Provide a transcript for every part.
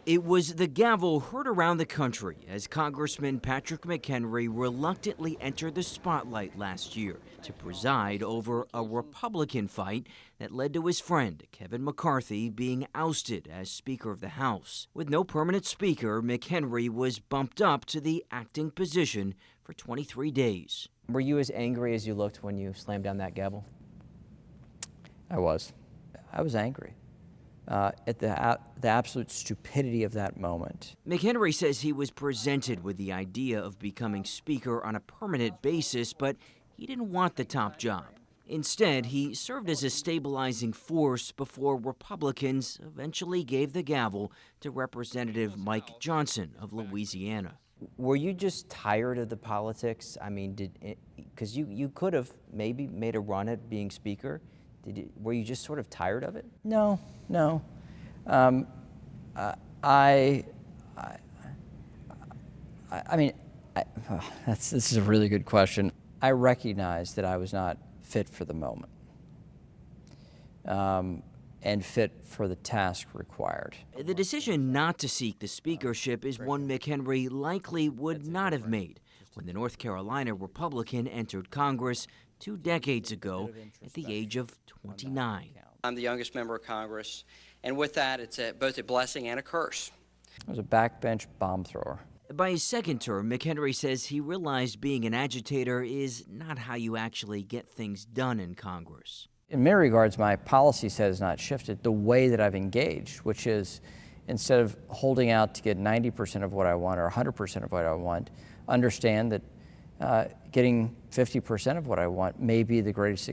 It was the gavel heard around the country as Congressman Patrick McHenry reluctantly entered the spotlight last year to preside over a Republican fight that led to his friend, Kevin McCarthy, being ousted as Speaker of the House. With no permanent Speaker, McHenry was bumped up to the acting position for 23 days. Were you as angry as you looked when you slammed down that gavel? I was angry. At the absolute stupidity of that moment. McHenry says he was presented with the idea of becoming Speaker on a permanent basis, but he didn't want the top job. Instead, he served as a stabilizing force before Republicans eventually gave the gavel to Representative Mike Johnson of Louisiana. Were you just tired of the politics? I mean, because you could have maybe made a run at being Speaker. Were you just sort of tired of it? No. This is a really good question. I recognized that I was not fit for the moment and fit for the task required. The decision not to seek the speakership is one McHenry likely would not have made when the North Carolina Republican entered Congress 2 decades ago at the age of 29. I'm the youngest member of Congress, and with that, it's both a blessing and a curse. I was a backbench bomb thrower. By his second term, McHenry says he realized being an agitator is not how you actually get things done in Congress. In many regards, my policy set has not shifted. The way that I've engaged, which is instead of holding out to get 90% of what I want or 100% of what I want, understand that getting 50% of what I want may be the greatest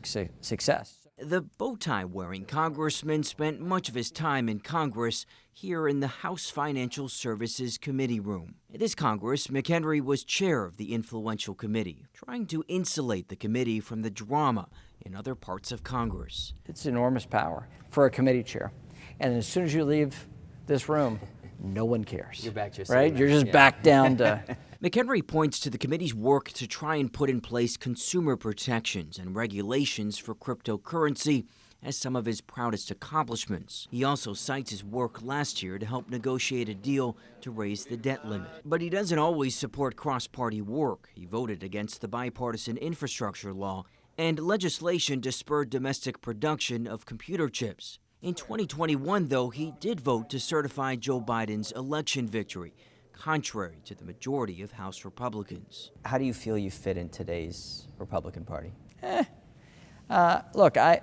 success. The bow tie wearing congressman spent much of his time in Congress here in the House Financial Services Committee room. This Congress, McHenry was chair of the influential committee, trying to insulate the committee from the drama in other parts of Congress. It's enormous power for a committee chair. And as soon as you leave this room, no one cares. You're back to your right? You're just back down to... McHenry points to the committee's work to try and put in place consumer protections and regulations for cryptocurrency as some of his proudest accomplishments. He also cites his work last year to help negotiate a deal to raise the debt limit. But he doesn't always support cross-party work. He voted against the bipartisan infrastructure law and legislation to spur domestic production of computer chips. In 2021, though, he did vote to certify Joe Biden's election victory, contrary to the majority of House Republicans. How do you feel you fit in today's Republican Party? Look, I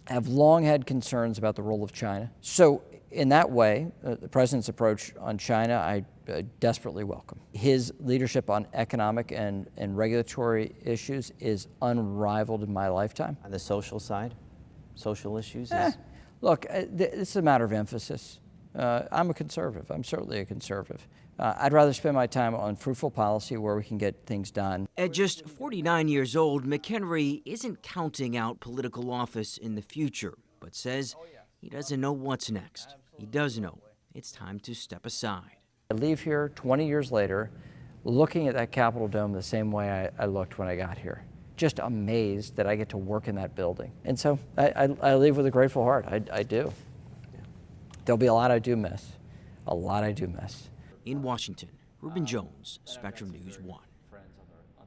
have long had concerns about the role of China. So in that way, the president's approach on China, I desperately welcome. His leadership on economic and regulatory issues is unrivaled in my lifetime. On the social side, social issues? Look, it's a matter of emphasis. I'm a conservative. I'm certainly a conservative. I'd rather spend my time on fruitful policy where we can get things done. At just 49 years old, McHenry isn't counting out political office in the future, but says he doesn't know what's next. He does know it's time to step aside. I leave here 20 years later looking at that Capitol dome the same way I looked when I got here. Just amazed that I get to work in that building. And so I leave with a grateful heart. I do. There'll be a lot I do miss. A lot I do miss. In Washington, Reuben Jones, Spectrum News 1.